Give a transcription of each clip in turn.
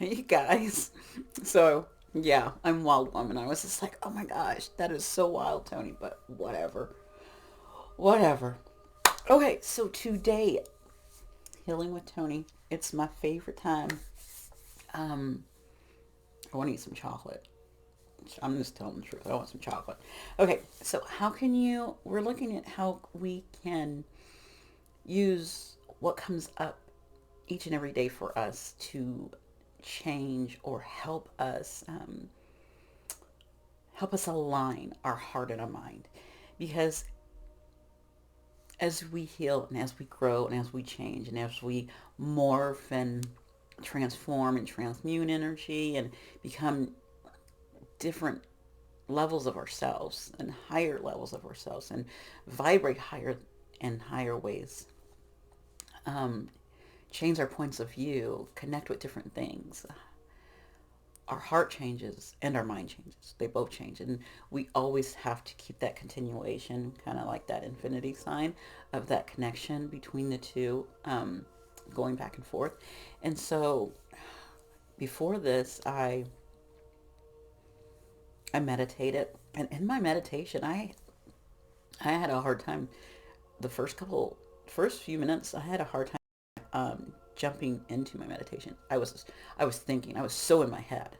You guys. So, yeah, I'm Wild Woman. I was just like, oh my gosh, that is so wild, Tony, but whatever. Whatever. Okay, so today, Healing with Tony, it's my favorite time. Um, I want to eat some chocolate. I'm just telling the truth. I want some chocolate. Okay, so how can you, we're looking at how we can use what comes up each and every day for us to change or help us align our heart and our mind, because as we heal and as we grow and as we change and as we morph and transform and transmute energy and become different levels of ourselves and higher levels of ourselves and vibrate higher and higher ways, um, change our points of view, connect with different things, our heart changes and our mind changes. They both change. And we always have to keep that continuation, kind of like that infinity sign of that connection between the two, going back and forth. And so before this, I meditated. And in my meditation, I had a hard time the first few minutes. I had a hard time jumping into my meditation. I was thinking. I was so in my head.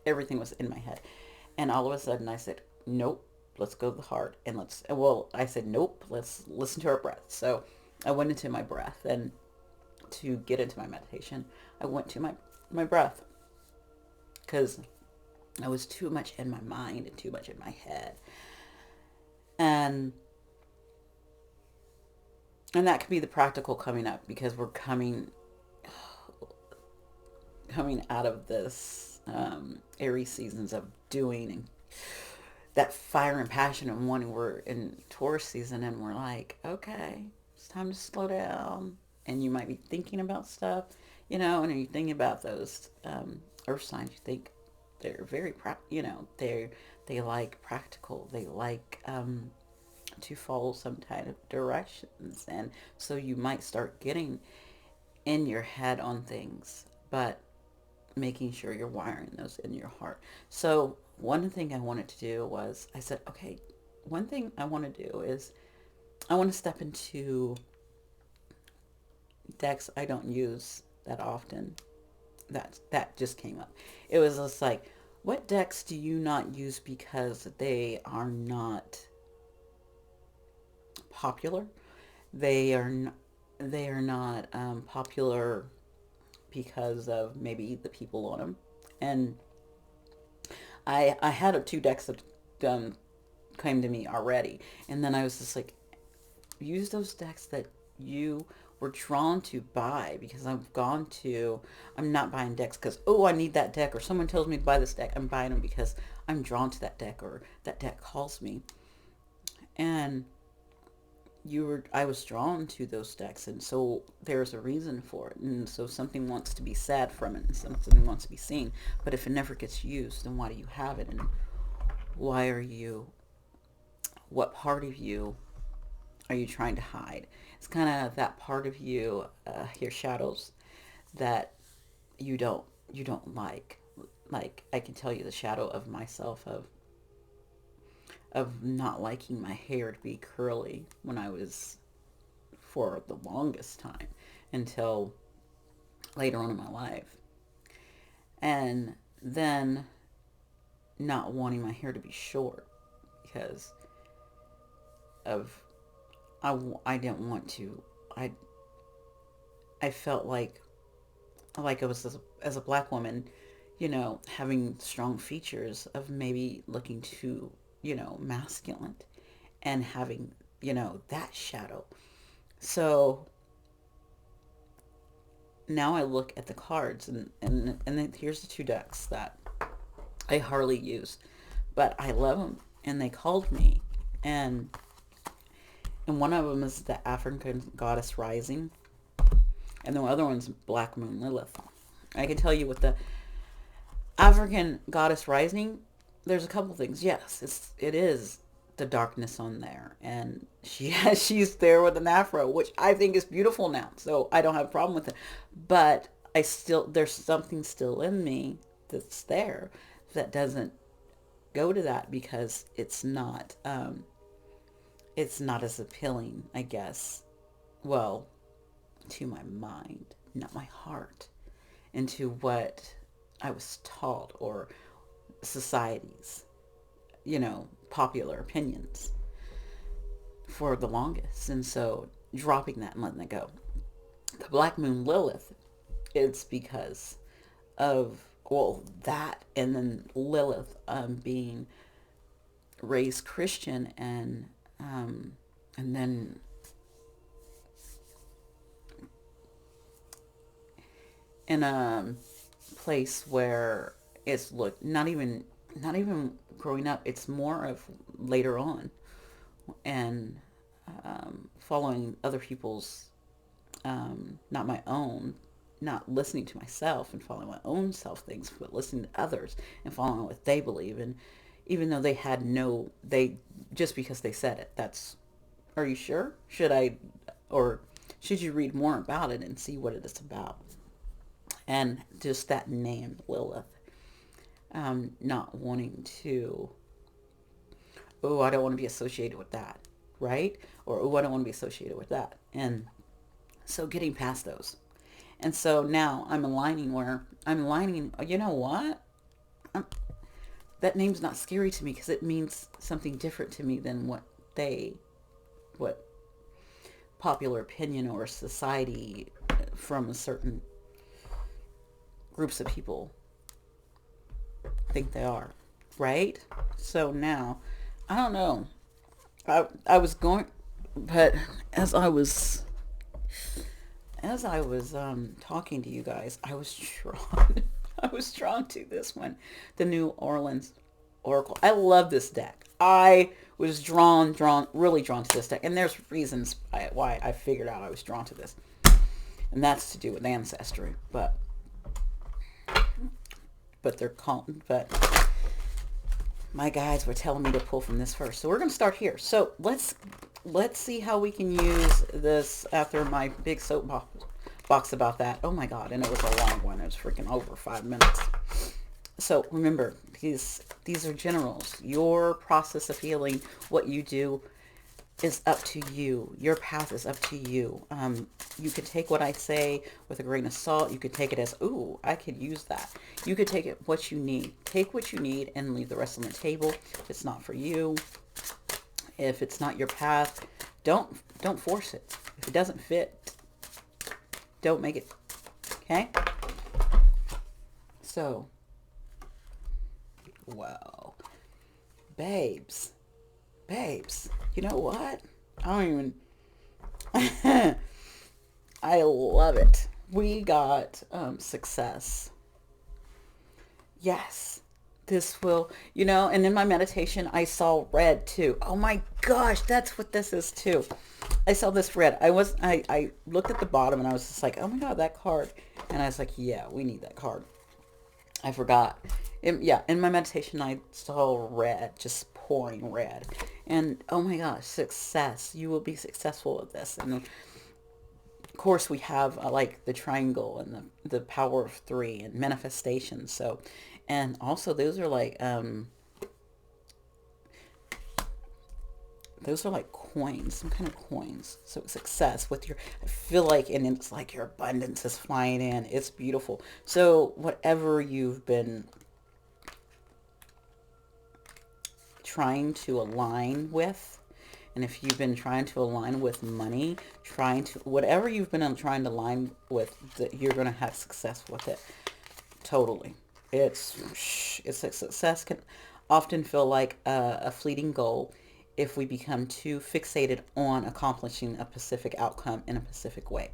Everything was in my head, and all of a sudden I said, "Nope, let's go to the heart, and let's." Well, I said, "Nope, let's listen to our breath." So I went into my breath, and to get into my meditation, I went to my breath because I was too much in my mind and too much in my head, and that could be the practical coming up because we're coming out of this airy seasons of doing and that fire and passion and wanting. We're in Taurus season and we're like, okay, it's time to slow down. And you might be thinking about stuff, and you're thinking about those earth signs. You think they're very, they like practical. They like to follow some kind of directions. And so you might start getting in your head on things, but making sure you're wiring those in your heart. So one thing I wanted to do was I said, okay, one thing I want to do is I want to step into decks I don't use that often. That just came up. It was just like, what decks do you not use because they are not popular? They are n- they are not popular because of maybe the people on them. And I had two decks that came to me already, and then I was just like, use those decks that you were drawn to buy, because I'm not buying decks because, oh, I need that deck, or someone tells me to buy this deck. I'm buying them because I'm drawn to that deck, or that deck calls me. And I was drawn to those decks, and so there's a reason for it. And so something wants to be said from it and something wants to be seen. But if it never gets used, then why do you have it? And why are you what part of you are you trying to hide? It's kind of that part of you, your shadows, that you don't like. I can tell you the shadow of myself of not liking my hair to be curly when I was, for the longest time, until later on in my life. And then not wanting my hair to be short because of I didn't want to. I I felt like I was as a black woman, having strong features of maybe looking too, masculine, and having, that shadow. So now I look at the cards, and then here's the two decks that I hardly use, but I love them, and they called me, and one of them is the African Goddess Rising, and the other one's Black Moon Lilith. I can tell you with the African Goddess Rising, there's a couple things. Yes, it is the darkness on there, and she's there with an afro, which I think is beautiful now. So I don't have a problem with it, but there's something still in me that's there that doesn't go to that because it's not as appealing, I guess. Well, to my mind, not my heart, and to what I was taught or society's, popular opinions for the longest. And so dropping that and letting it go. The Black Moon Lilith, it's because of, well, that, and then Lilith being raised Christian, and then in a place where it's look not even growing up, it's more of later on, and following other people's, not my own, not listening to myself and following my own self things, but listening to others and following what they believe. And even though they had no, they, just because they said it, that's, are you sure? Should I, or should you read more about it and see what it is about? And just that name, Lilith, not wanting to, oh, I don't want to be associated with that, right? Or, oh, I don't want to be associated with that. And so getting past those. And so now I'm aligning, you know what? I'm, that name's not scary to me because it means something different to me than what popular opinion or society from a certain groups of people think they are, right? So now, I don't know. I was going, but as I was talking to you guys, I was drawn. I was drawn to this one, the New Orleans Oracle. I love this deck. I was really drawn to this deck, and there's reasons why I figured out I was drawn to this, and that's to do with ancestry. But they're called, but my guides were telling me to pull from this first. So we're going to start here. So let's see how we can use this after my big soapbox about that. Oh my God. And it was a long one. It was freaking over 5 minutes. So remember, these are generals. Your process of healing, what you do, is up to you. Your path is up to you. You could take what I say with a grain of salt. You could take it as, ooh, I could use that. You could take it what you need. Take what you need and leave the rest on the table. If it's not for you, if it's not your path, don't force it. If it doesn't fit, don't make it. Okay? So, wow. Babes, you know what? I don't even, I love it. We got success. Yes, this will, and in my meditation, I saw red too. Oh my gosh, that's what this is too. I saw this red. I looked at the bottom and I was just like, oh my God, that card. And I was like, yeah, we need that card. I forgot. In my meditation, I saw red, just pouring red. And oh my gosh, success. You will be successful with this. And of course, we have like the triangle and the power of 3 and manifestation. So, and also those are like coins, some kind of coins. So success with your, I feel like, and it's like your abundance is flying in. It's beautiful. So whatever you've been trying to align with, and if you've been trying to align with money, whatever you've been trying to align with, that you're going to have success with it. Totally. It's a success can often feel like a fleeting goal if we become too fixated on accomplishing a specific outcome in a specific way.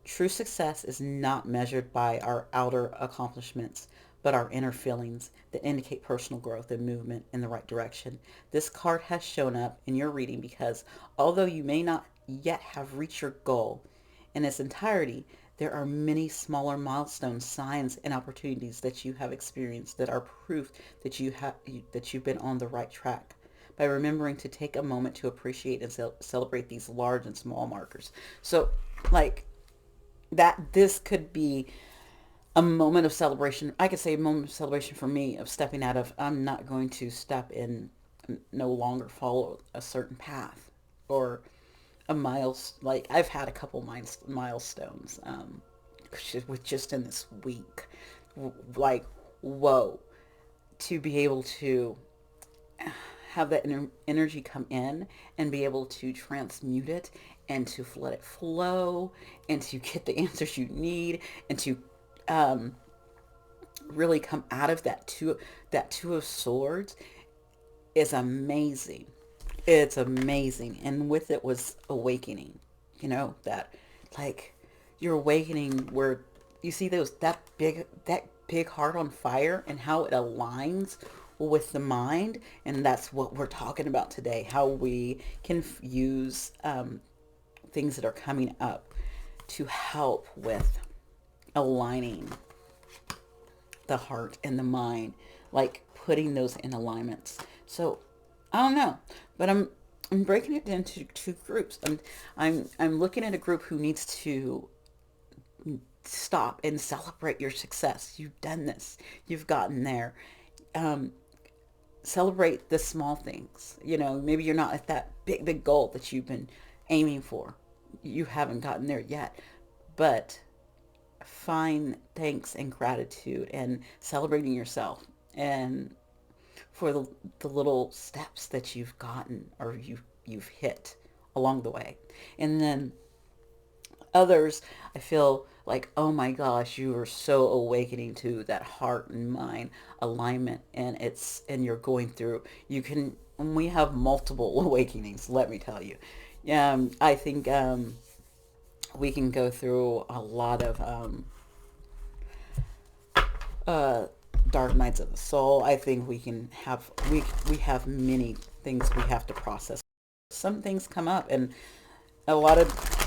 True success is not measured by our outer accomplishments, but our inner feelings that indicate personal growth and movement in the right direction. This card has shown up in your reading because although you may not yet have reached your goal in its entirety, there are many smaller milestones, signs, and opportunities that you have experienced that are proof that you've been on the right track. By remembering to take a moment to appreciate and celebrate these large and small markers. So, like, that this could be a moment of celebration. I could say a moment of celebration for me of stepping out of, I'm not going to step in, no longer follow a certain path or a miles. Like I've had a couple milestones with just in this week. Like, whoa, to be able to have that energy come in and be able to transmute it and to let it flow and to get the answers you need and to um, really come out of that two of swords is amazing. It's amazing. And with it was awakening, that like you're awakening where you see that big heart on fire and how it aligns with the mind. And that's what we're talking about today, how we can use things that are coming up to help with aligning the heart and the mind, like putting those in alignments. So I don't know, but I'm breaking it into two groups. I'm looking at a group who needs to stop and celebrate your success. You've done this. You've gotten there. Um, Celebrate the small things. Maybe you're not at that big goal that you've been aiming for. You haven't gotten there yet, but find thanks and gratitude and celebrating yourself and for the little steps that you've gotten or you've hit along the way. And then others, I feel like, oh my gosh, you are so awakening to that heart and mind alignment, and you're going through. You can We have multiple awakenings. Let me tell you. I think we can go through a lot of uh, dark nights of the soul. I think we have many things we have to process. Some things come up, and a lot of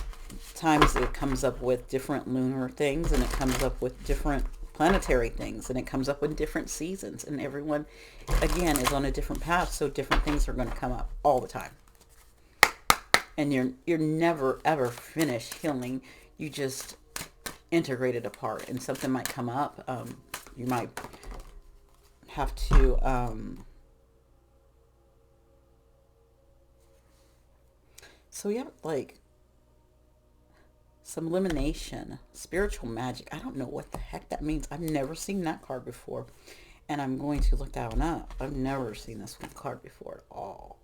times it comes up with different lunar things, and it comes up with different planetary things, and it comes up with different seasons, and everyone again is on a different path, so different things are going to come up all the time, and you're never ever finished healing. You just integrate it apart, and something might come up. You might have to so yeah, like some elimination, spiritual magic. I don't know what the heck that means. I've never seen that card before, and I'm going to look that one up. I've never seen this one card before at all.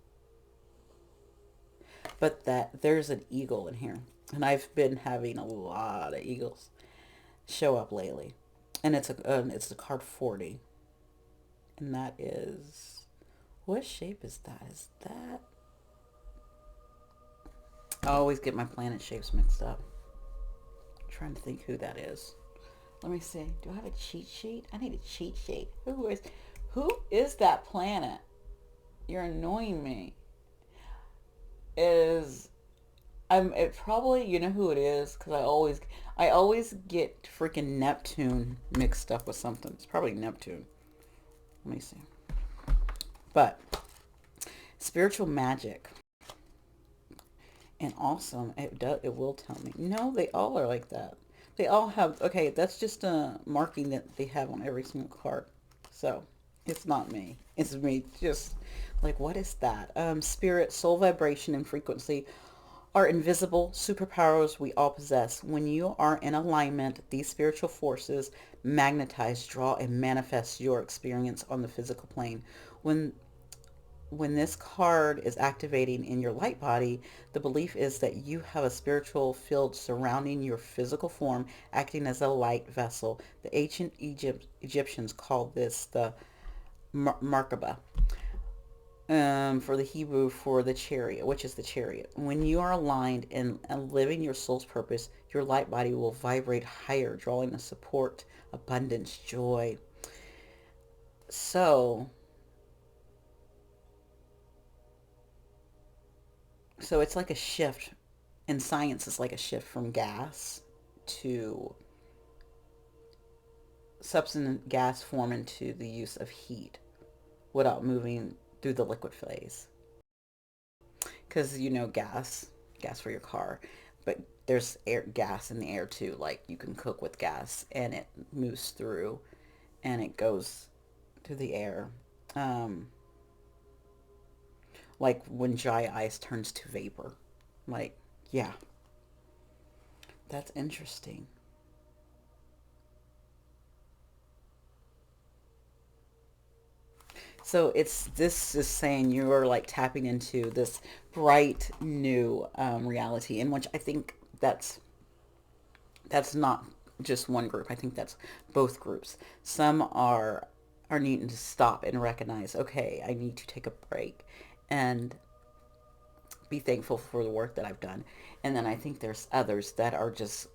But that there's an eagle in here, and I've been having a lot of eagles show up lately, and it's the card 40, and that is, what shape is that? Is that? I always get my planet shapes mixed up. I'm trying to think who that is. Let me see. Do I have a cheat sheet? I need a cheat sheet. Who is that planet? You're annoying me. Is I'm it probably, you know who it is, because I always get freaking Neptune mixed up with something. It's probably Neptune. Let me see. But spiritual magic and awesome. It will tell me. No, they all are like that. They all have, okay, that's just a marking that they have on every single card. So it's not me. It's me. Just like, what is that? Spirit, soul vibration, and frequency are invisible superpowers we all possess. When you are in alignment, these spiritual forces magnetize, draw, and manifest your experience on the physical plane. When when this card is activating in your light body, the belief is that you have a spiritual field surrounding your physical form, acting as a light vessel. The ancient Egyptians called this the Merkaba, for the Hebrew for the chariot, which is the chariot. When you are aligned and living your soul's purpose, your light body will vibrate higher, drawing the support, abundance, joy. So, so it's like a shift in science. It's like a shift from gas to substance gas form into the use of heat without moving through the liquid phase. Because gas for your car, but there's air gas in the air too. Like you can cook with gas and it moves through and it goes through the air. Um, like when dry ice turns to vapor. Like, yeah, that's interesting. So it's this is saying you're like tapping into this bright new reality, in which I think that's not just one group. I think that's both groups. Some are needing to stop and recognize, okay, I need to take a break and be thankful for the work that I've done. And then I think there's others that are just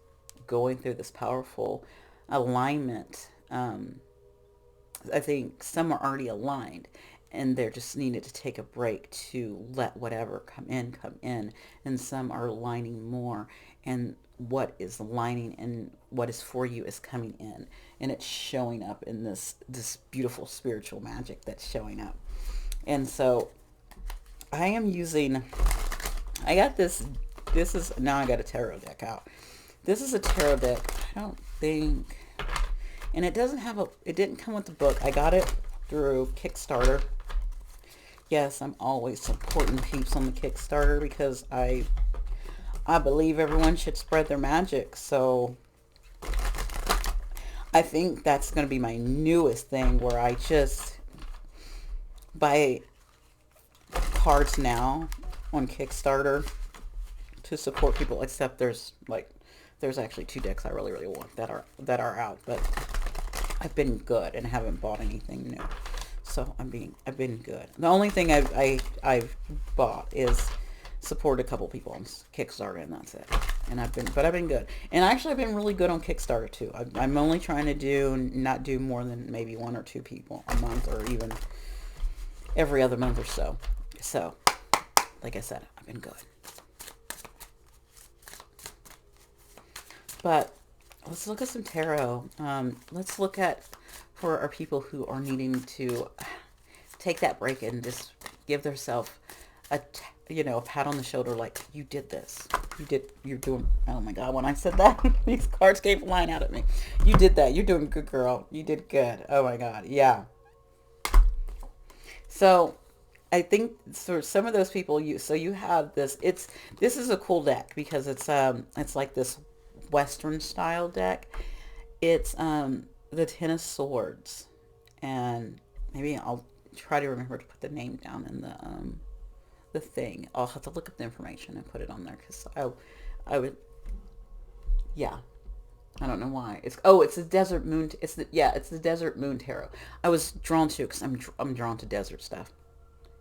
going through this powerful alignment. I think some are already aligned and they're just needed to take a break to let whatever come in. And some are aligning more, and what is aligning and what is for you is coming in, and it's showing up in this beautiful spiritual magic that's showing up. And so I am using, I got this is, now I got a tarot deck out. This is a tarot deck. I don't think, and it doesn't have a, it didn't come with the book. I got it through Kickstarter. Yes, I'm always supporting peeps on the Kickstarter because I believe everyone should spread their magic. So I think that's going to be my newest thing, where I just buy cards now on Kickstarter to support people. Except there's actually two decks I really want that are out, but I've been good and haven't bought anything new. So I've been good. The only thing I've bought is support a couple people on Kickstarter, and that's it. And I've been good. And actually I've been really good on Kickstarter too. I'm only trying to not do more than maybe one or two people a month, or even every other month or so. So, like I said, I've been good. But let's look at some tarot. Let's look at, for our people who are needing to take that break and just give themselves a pat on the shoulder, like, you did this. You're doing, oh my God, when I said that, these cards came flying out at me. You did that. You're doing good, girl. You did good. Oh my God. Yeah. So I think for some of those people, you have this, this is a cool deck because it's like this Western style deck. It's the Ten of Swords, and maybe I'll try to remember to put the name down in the thing. I'll have to look up the information and put it on there because I would, yeah. I don't know why. It's the Desert Moon. It's the Desert Moon Tarot. I was drawn to because I'm drawn to desert stuff.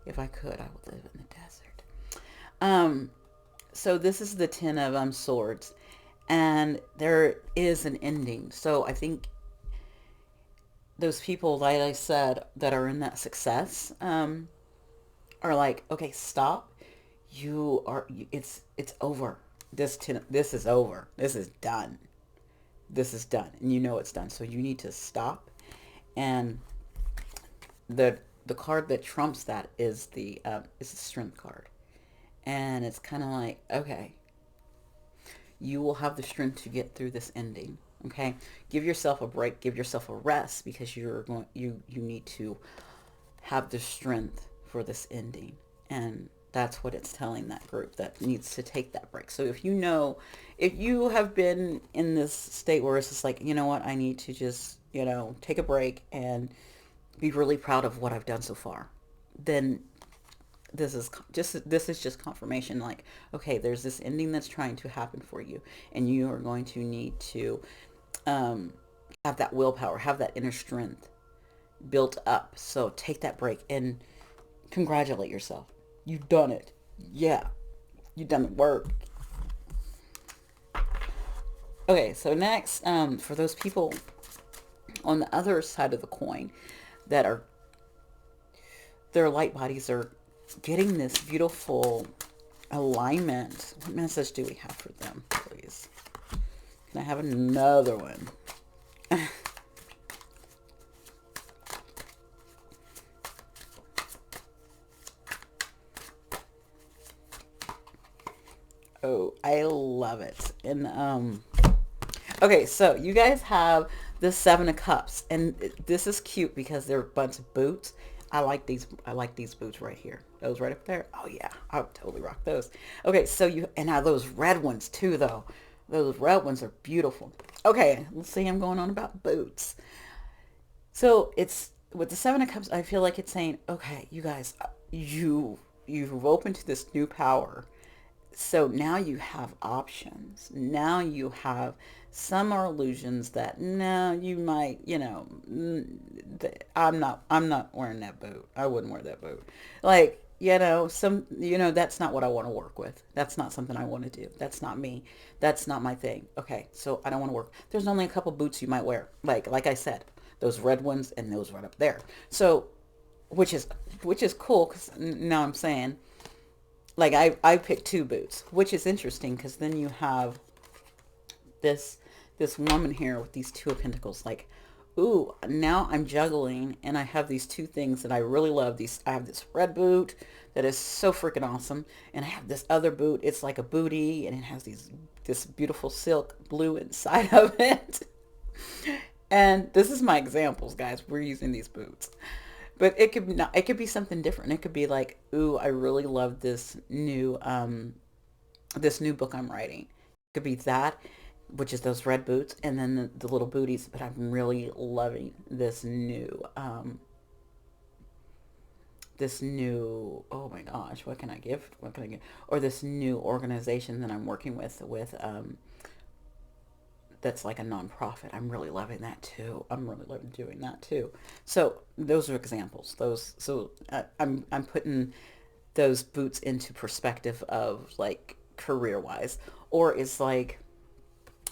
If I could, I would live in the desert. Um, so this is the Ten of Swords, and there is an ending. So I think those people, like I said, that are in that success, are like, okay, stop. It's over. This is over. This is done. This is done, and you know it's done. So you need to stop. And the card that trumps that is the Strength card, and it's kind of like, okay, you will have the strength to get through this ending. Okay, give yourself a break, give yourself a rest, because you need to have the strength for this ending. And that's what it's telling that group that needs to take that break. So if you have been in this state where it's just like, you know what, I need to just, take a break and be really proud of what I've done so far, then this is just confirmation, like, okay, there's this ending that's trying to happen for you, and you are going to need to have that willpower, have that inner strength built up. So take that break and congratulate yourself. You've done it. Yeah, you've done the work. Okay, so next, for those people on the other side of the coin that are, their light bodies are getting this beautiful alignment, what message do we have for them, please? Can I have another one? coat. I love it. And okay, so you guys have the Seven of Cups, and this is cute because they're a bunch of boots. I like these. I like these boots right here. Those right up there. Oh yeah, I would totally rock those. Okay, so you and now those red ones too, though. Those red ones are beautiful. Okay, let's see. I'm going on about boots. So it's with the Seven of Cups. I feel like it's saying, okay, you guys, you've opened to this new power. So now you have options. Now you have some are illusions that no, you might, I'm not wearing that boot. I wouldn't wear that boot. Like, that's not what I want to work with. That's not something I want to do. That's not me. That's not my thing. Okay, so I don't want to work. There's only a couple boots you might wear. Like I said, those red ones and those right up there. So, which is cool because now I'm saying like I picked two boots, which is interesting because then you have this woman here with these two of pentacles. Like, ooh, now I'm juggling and I have these two things that I really love. I have this red boot that is so freaking awesome, and I have this other boot. It's like a bootie and it has this beautiful silk blue inside of it. And this is my examples, guys. We're using these boots. But it could not, it could be something different. It could be like, ooh, I really love this new book I'm writing. It could be that, which is those red boots, and then the little booties. But I'm really loving oh my gosh, what can I give? What can I give? Or this new organization that I'm working with that's like a nonprofit. I'm really loving that too. I'm really loving doing that too. So those are examples. I'm putting those boots into perspective of like career wise, or it's like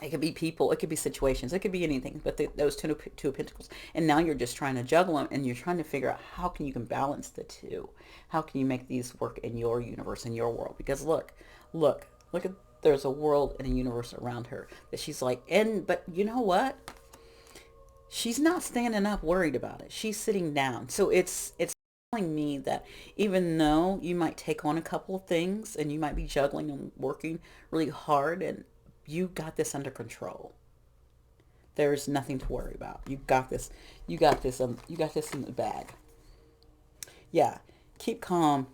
it could be people, it could be situations, it could be anything. But those two of pentacles, and now you're just trying to juggle them, and you're trying to figure out how can you can balance the two. How can you make these work in your universe, in your world? Because look at there's a world and a universe around her that she's like, but you know what? She's not standing up worried about it. She's sitting down. So it's telling me that even though you might take on a couple of things and you might be juggling and working really hard, and you got this under control. There's nothing to worry about. You got this. You got this. You got this in the bag. Yeah. Keep calm.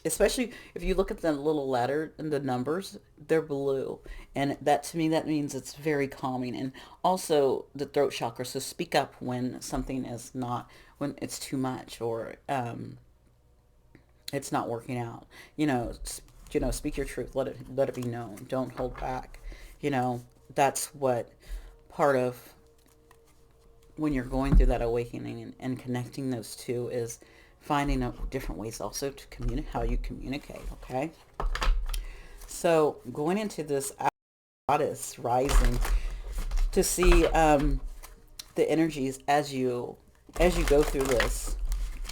Especially if you look at the little letter and the numbers, they're blue. And that to me, that means it's very calming. And also the throat chakra. So speak up when something is not, when it's too much, or it's not working out. Speak your truth. Let it be known. Don't hold back. That's what part of when you're going through that awakening and connecting those two is finding out different ways also to communicate, how you communicate. Okay. So going into this goddess rising to see the energies as you go through this,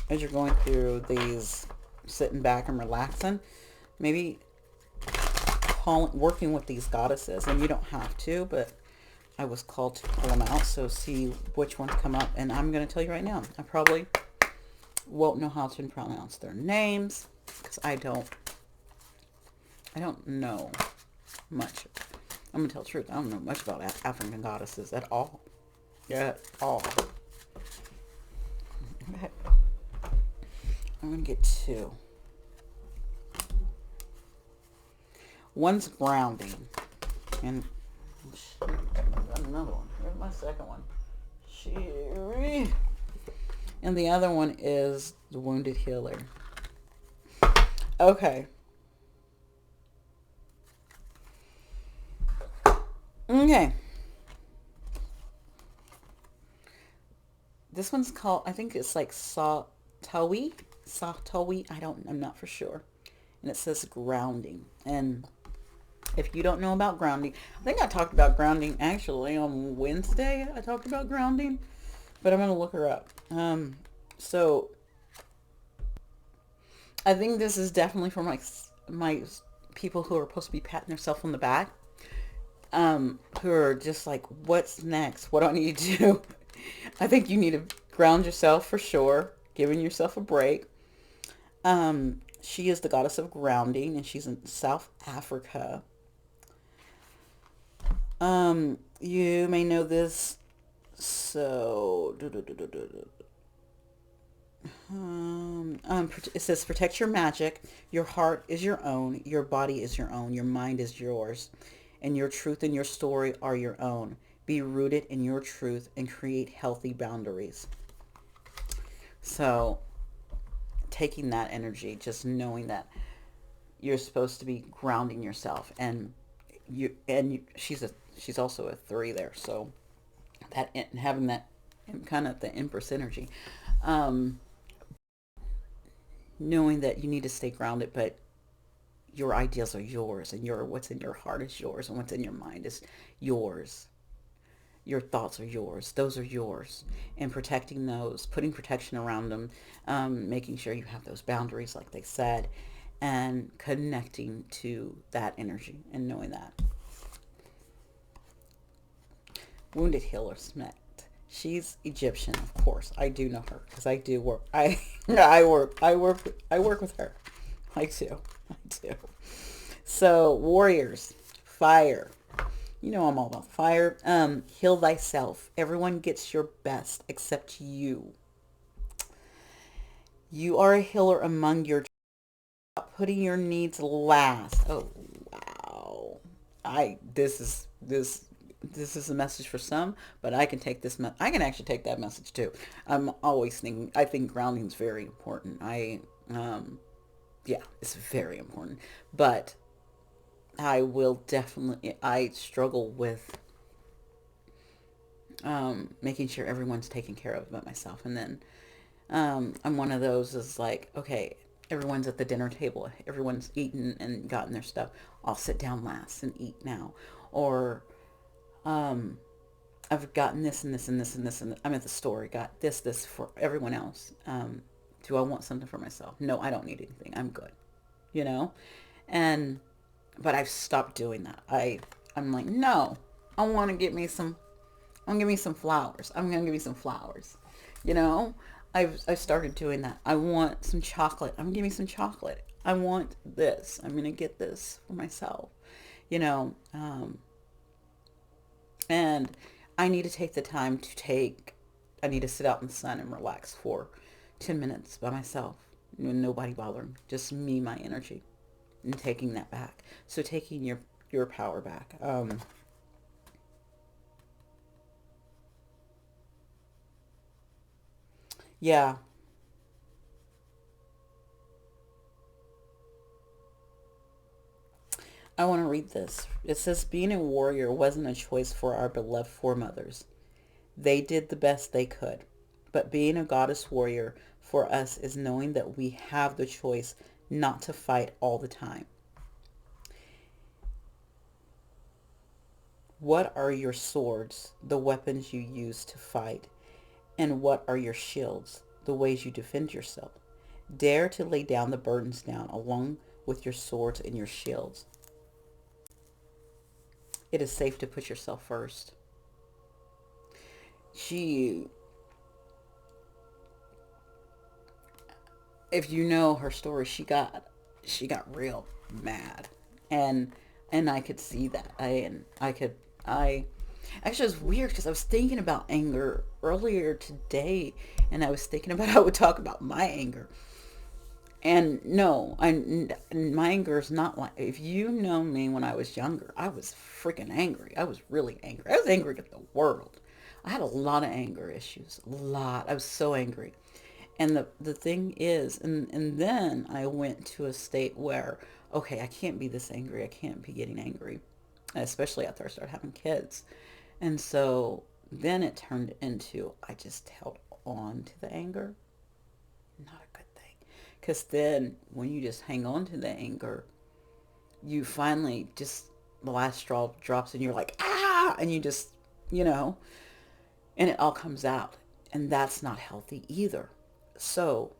as you're going through these, sitting back and relaxing, maybe working with these goddesses, and you don't have to, but I was called to pull them out. So see which ones come up, and I'm going to tell you right now, I probably won't know how to pronounce their names because I don't know much. I'm going to tell the truth. I don't know much about African goddesses at all. At all. Okay. I'm going to get two. One's grounding. And I got another one. Here's my second one. Sherry. And the other one is the wounded healer. Okay. Okay. This one's called, I think it's like Satowi. I'm not for sure. And it says grounding. And if you don't know about grounding, I think I talked about grounding actually on Wednesday. I talked about grounding, but I'm going to look her up. So I think this is definitely for my people who are supposed to be patting themselves on the back, who are just like, what's next? What do I need to do? I think you need to ground yourself for sure, giving yourself a break. She is the goddess of grounding, and she's in South Africa. You may know this. So, it says protect your magic. Your heart is your own. Your body is your own. Your mind is yours. And your truth and your story are your own. Be rooted in your truth and create healthy boundaries. So, taking that energy, just knowing that you're supposed to be grounding yourself, and she's also a three there, so that having that kind of the Empress energy, um, knowing that you need to stay grounded, but your ideas are yours, and your what's in your heart is yours, and what's in your mind is yours. Your thoughts are yours. Those are yours. And protecting those, putting protection around them, making sure you have those boundaries, like they said, and connecting to that energy and knowing that. Wounded Healer Smith. She's Egyptian, of course. I do know her because I do work. I work with her. I do. I do. So warriors, fire. You know I'm all about fire. Heal thyself. Everyone gets your best except you. You are a healer among your putting your needs last. Oh wow. I this is a message for some, but I can take this I can actually take that message too. I'm always thinking I think grounding is very important. Yeah, it's very important. But I will definitely I struggle with making sure everyone's taken care of but myself. And then I'm one of those is like, okay, everyone's at the dinner table, everyone's eaten and gotten their stuff. I'll sit down last and eat now. Or um, I've gotten this and this and this and this, and I'm at the store, got this for everyone else. Do I want something for myself? No, I don't need anything. I'm good, you know? And, but I've stopped doing that. I'm like, no, I want to get me some I'm gonna give me some flowers. I'm gonna give me some flowers. You know, I've started doing that. I want some chocolate. I'm gonna give me some chocolate. I want this. I'm gonna get this for myself. You know, and I need to take the time to take. I need to sit out in the sun and relax for 10 minutes by myself. Nobody bothering. Just me, my energy, and taking that back. So taking your power back. Yeah, I want to read this. It says, being a warrior wasn't a choice for our beloved foremothers. They did the best they could. But being a goddess warrior for us is knowing that we have the choice not to fight all the time. What are your swords, the weapons you use to fight? And what are your shields, the ways you defend yourself? Dare to lay down the burdens down along with your swords and your shields. It is safe to put yourself first. She, if you know her story, she got real mad, and I could see that. I actually, it's weird because I was thinking about anger earlier today, and I was thinking about how I would talk about my anger. And no, my anger is not like, if you know me when I was younger, I was freaking angry. I was really angry. I was angry at the world. I had a lot of anger issues, a lot. I was so angry. And the thing is, and then I went to a state where, okay, I can't be this angry. I can't be getting angry, especially after I started having kids. And so then it turned into, I just held on to the anger. Not a good thing. Because then when you just hang on to the anger, you finally just, the last straw drops and you're like, ah, and you just, you know, and it all comes out. And that's not healthy either. So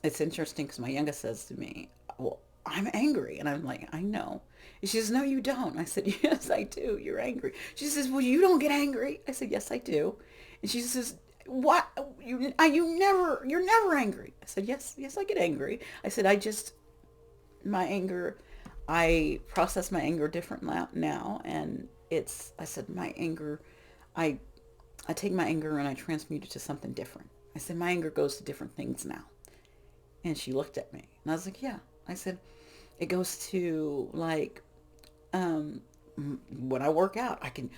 it's interesting because my youngest says to me, well, I'm angry. And I'm like, I know. And she says, no, you don't. I said, yes, I do. You're angry. She says, well, you don't get angry. I said, yes, I do. And she says, What? You're never angry. I said, yes, yes, I get angry. I said, my anger, I process my anger different now. And I said, my anger, I, I take my anger and I transmute it to something different. I said, my anger goes to different things now. And she looked at me and I was like, yeah. I said, it goes to like, um, when I work out, I can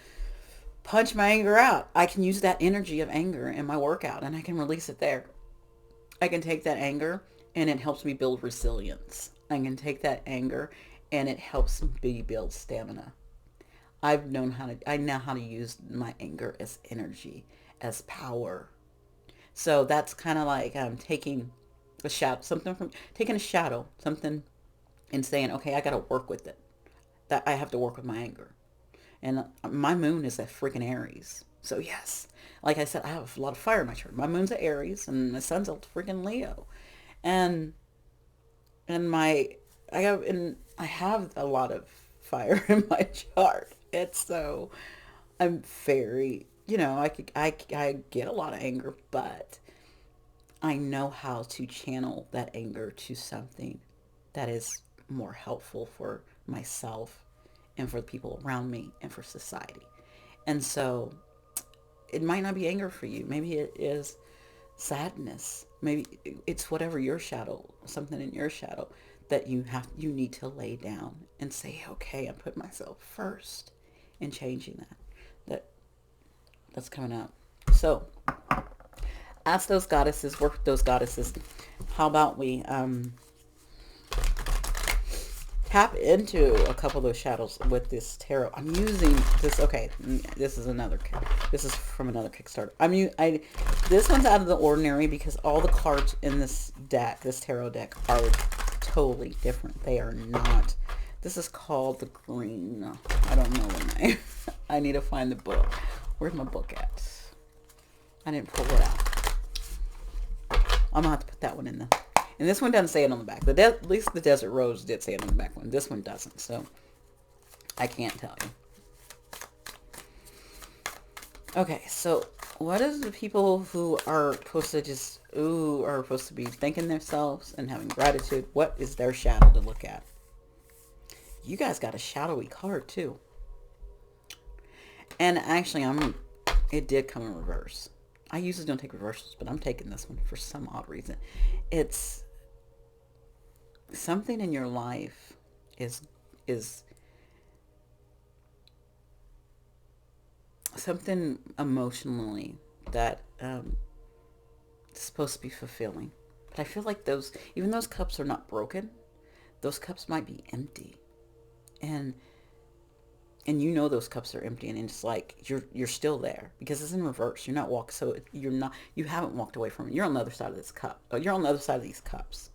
punch my anger out. I can use that energy of anger in my workout and I can release it there. I can take that anger and it helps me build resilience. I can take that anger and it helps me build stamina. I know how to use my anger as energy, as power. So that's kind of like taking a shadow, taking a shadow, something and saying, okay, I got to work with it. That I have to work with my anger. And my moon is at freaking Aries. So yes, like I said, I have a lot of fire in my chart. My moon's at Aries and my sun's a freaking Leo. And and I have a lot of fire in my chart. It's so I'm very, I get a lot of anger, but I know how to channel that anger to something that is more helpful for myself and for the people around me and for society. And so it might not be anger for you. Maybe it is sadness. Maybe it's whatever your shadow, something in your shadow that you need to lay down and say, okay, I put myself first in changing that. That that's coming up. So ask those goddesses, work with those goddesses. How about we tap into a couple of those shadows with this tarot? I'm using this. Okay, this is from another Kickstarter. This one's out of the ordinary because all the cards in this deck, this tarot deck, are totally different. They are not. This is called the Green. I don't know the name. I need to find the book. Where's my book at? I didn't pull it out. I'm gonna have to put that one in the. And this one doesn't say it on the back. At least the Desert Rose did say it on the back one. This one doesn't, so I can't tell you. Okay, so what is the people who are supposed to are supposed to be thanking themselves and having gratitude? What is their shadow to look at? You guys got a shadowy card too. And actually, it did come in reverse. I usually don't take reversals, but I'm taking this one for some odd reason. It's something in your life is something emotionally that is supposed to be fulfilling. But I feel like even those cups are not broken, those cups might be empty, and those cups are empty, and it's like you're still there because it's in reverse. You're not walk, so you haven't walked away from it. You're on the other side of this cup. You're on the other side of these cups.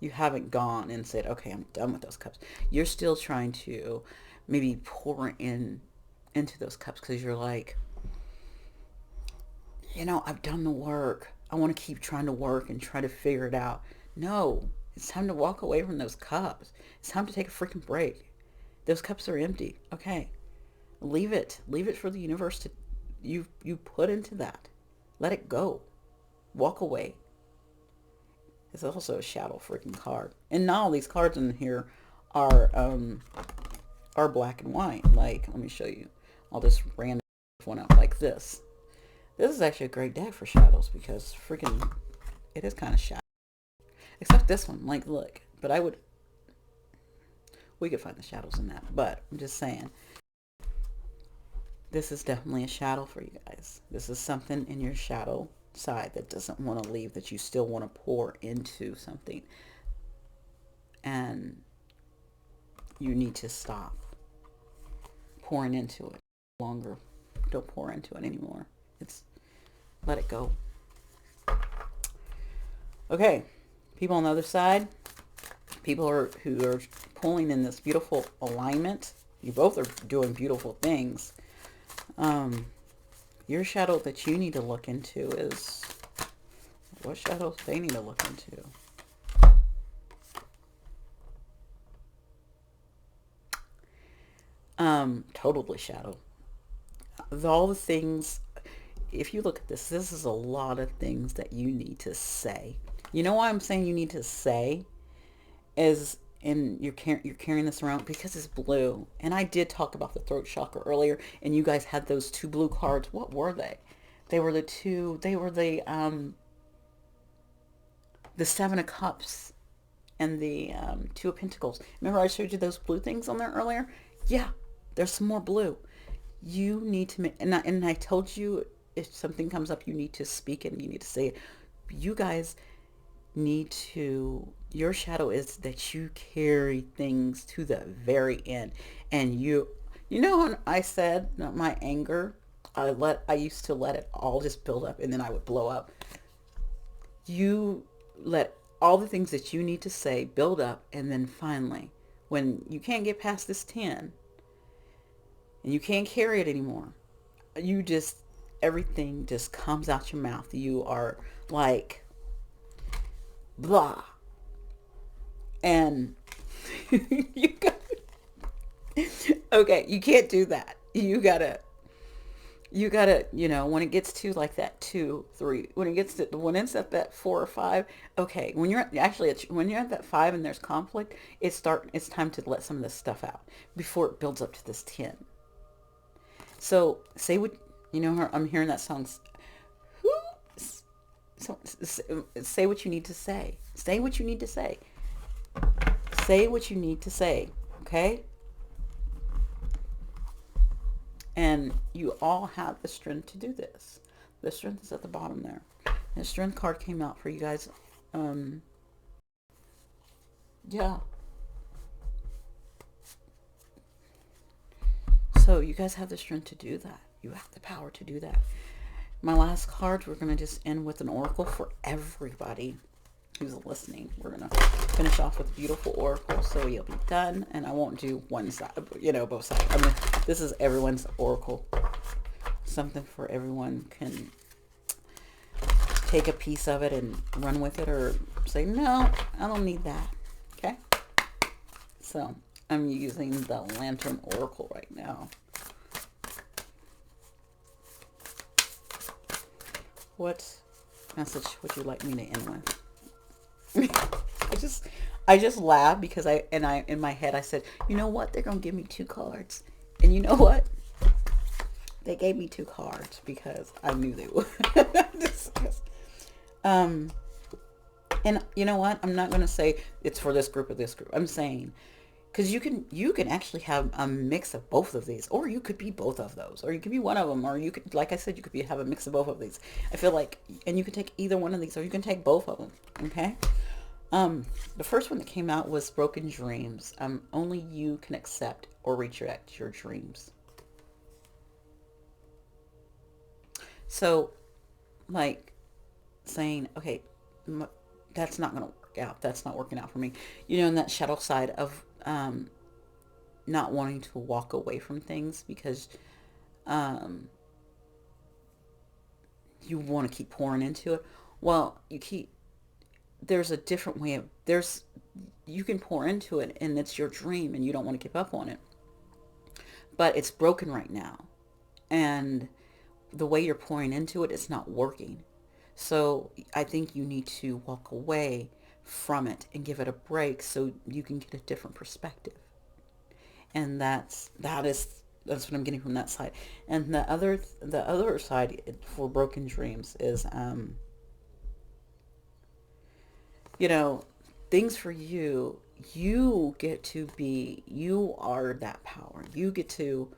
You haven't gone and said, okay, I'm done with those cups. You're still trying to maybe pour into those cups because you're like, I've done the work. I want to keep trying to work and try to figure it out. No, it's time to walk away from those cups. It's time to take a freaking break. Those cups are empty. Okay. Leave it. Leave it for the universe to you put into that. Let it go. Walk away. It's also a shadow freaking card. And not all these cards in here are black and white. Like, let me show you. I'll just random one out like this. This is actually a great deck for shadows because freaking it is kind of shadow. Except this one. Like, look. But we could find the shadows in that. But I'm just saying. This is definitely a shadow for you guys. This is something in your shadow side that doesn't want to leave, that you still want to pour into something. And you need to stop pouring into it longer. Don't pour into it anymore. Let it go. Okay, people on the other side, who are pulling in this beautiful alignment. You both are doing beautiful things. Your shadow that you need to look into is, what shadows they need to look into? Totally shadow. All the things, if you look at this, this is a lot of things that you need to say. You know why I'm saying you need to say is, and you're carrying this around because it's blue. And I did talk about the throat chakra earlier, and you guys had those two blue cards. What were they? They were the two. They were the Seven of Cups and the Two of Pentacles. Remember I showed you those blue things on there earlier? Yeah, there's some more blue. You need to make, and I told you if something comes up, you need to speak it and you need to say it. You guys need to, your shadow is that you carry things to the very end. And you know when I said my anger, I used to let it all just build up and then I would blow up. You let all the things that you need to say build up, and then finally, when you can't get past this 10 and you can't carry it anymore, you just, everything just comes out your mouth. You are like, blah. And you got, okay, you can't do that. You gotta, when it gets to like that 2, 3, when it's at that 4 or 5, okay, when you're at that 5 and there's conflict, it's time to let some of this stuff out before it builds up to this 10. So say what, I'm hearing that song. So say what you need to say. Say what you need to say. Say what you need to say. Okay? And you all have the strength to do this. The strength is at the bottom there. The strength card came out for you guys. Yeah. So you guys have the strength to do that. You have the power to do that. My last card, we're going to just end with an oracle for everybody who's listening. We're going to finish off with a beautiful oracle, so you'll be done. And I won't do one side, both sides. I mean, this is everyone's oracle. Something for everyone can take a piece of it and run with it, or say, no, I don't need that. Okay? So I'm using the Lantern Oracle right now. What message would you like me to end with? I just laughed because I in my head I said, you know what? They're gonna give me 2 cards, and you know what? They gave me 2 cards because I knew they would. And you know what? I'm not gonna say it's for this group or this group. I'm saying, because you can actually have a mix of both of these, or you could be both of those, or you could be one of them, or you could, like I said, you could have a mix of both of these. I feel like, and you can take either one of these, or you can take both of them. Okay. The first one that came out was Broken Dreams. Only you can accept or reject your dreams. So, like saying, okay, that's not going to work out. That's not working out for me. In that shadow side of not wanting to walk away from things because you want to keep pouring into it. Well, there's a different way of, you can pour into it and it's your dream and you don't want to give up on it. But it's broken right now. And the way you're pouring into it, it's not working. So I think you need to walk away from it and give it a break so you can get a different perspective. And that's what I'm getting from that side. And the other side for Broken Dreams is things for you. You get to be, you are that power. You get to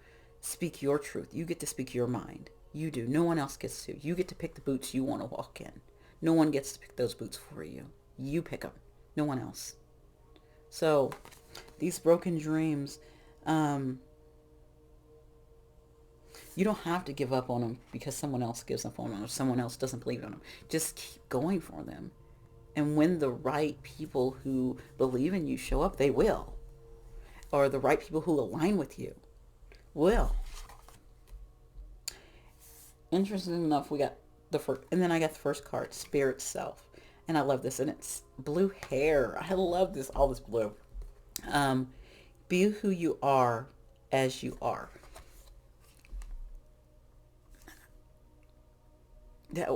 speak your truth. You get to speak your mind. You do. No one else gets to. You get to pick the boots you want to walk in. No one gets to pick those boots for you. You pick them. No one else. So these broken dreams, you don't have to give up on them because someone else gives up on them or someone else doesn't believe in them. Just keep going for them. And when the right people who believe in you show up, they will. Or the right people who align with you will. Interesting enough, we got the first, and then I got the first card, Spirit Self. And I love this, and it's blue hair. I love this, all this blue. Be who you are as you are. that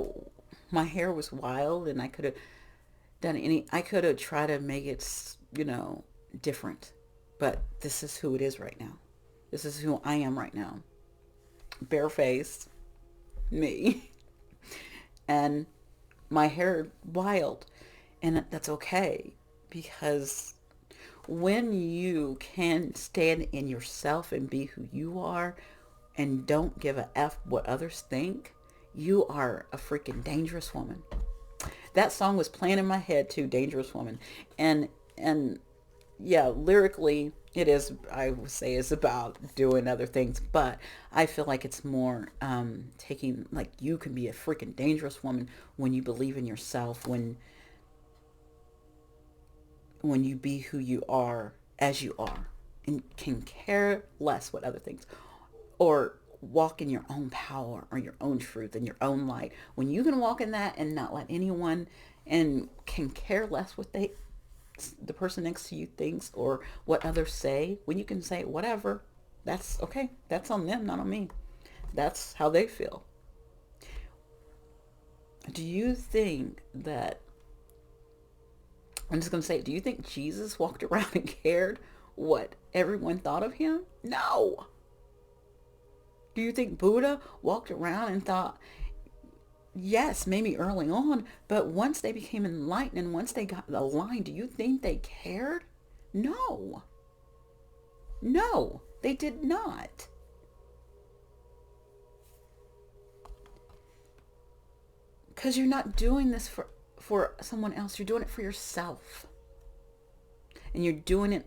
my hair was wild, and I could have done any, I could have tried to make it, different. But this is who it is right now. This is who I am right now. Barefaced, me. And my hair wild. And that's okay, because when you can stand in yourself and be who you are and don't give a F what others think, you are a freaking dangerous woman. That song was playing in my head too, Dangerous Woman. And yeah, lyrically it is, I would say, is about doing other things, but I feel like it's more taking, like, you can be a freaking dangerous woman when you believe in yourself, when you be who you are as you are and can care less what other things, or walk in your own power or your own truth and your own light. When you can walk in that and not let anyone, and can care less what the person next to you thinks or what others say, when you can say whatever, that's okay. That's on them, not on me. That's how they feel. Do you think that, I'm just going to say it, do you think Jesus walked around and cared what everyone thought of him? No. Do you think Buddha walked around and thought, yes, maybe early on, but once they became enlightened and once they got aligned, do you think they cared? No. No, they did not. Because you're not doing this for someone else. You're doing it for yourself. And you're doing it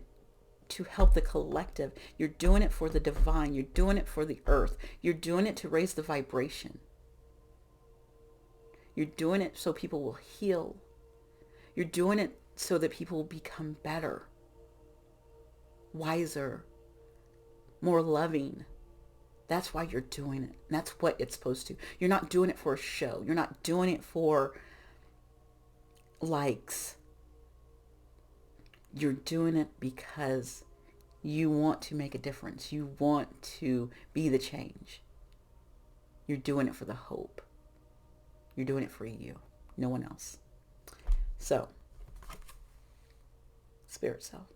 to help the collective. You're doing it for the divine. You're doing it for the earth. You're doing it to raise the vibration. You're doing it so people will heal. You're doing it so that people will become better, wiser, more loving. That's why you're doing it. And that's what it's supposed to. You're not doing it for a show. You're not doing it for likes. You're doing it because you want to make a difference. You want to be the change. You're doing it for the hope. You're doing it for you, no one else. So, spirit self.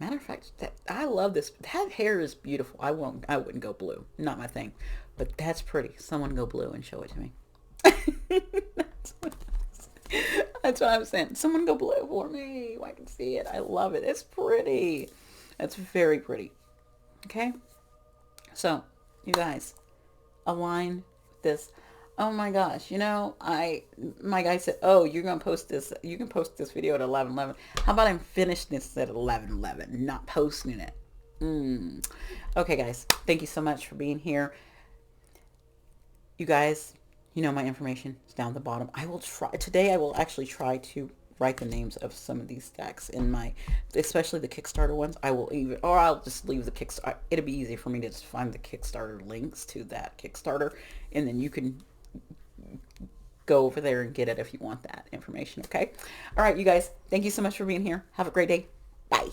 Matter of fact, I love this. That hair is beautiful. I wouldn't go blue. Not my thing. But that's pretty. Someone go blue and show it to me. That's what I'm saying. Someone go blue for me. I can see it. I love it. It's pretty. It's very pretty. Okay? So, you guys, align with this. Oh my gosh, my guy said, oh, you're going to post this, you can post this video at 11:11. How about I'm finishing this at 11:11, not posting it? Okay, guys, thank you so much for being here. You guys, my information is down at the bottom. Today I will actually try to write the names of some of these decks especially the Kickstarter ones. I'll just leave the Kickstarter. It'll be easy for me to just find the Kickstarter links to that Kickstarter, and then you can go over there and get it if you want that information. Okay. All right, you guys, thank you so much for being here. Have a great day. Bye.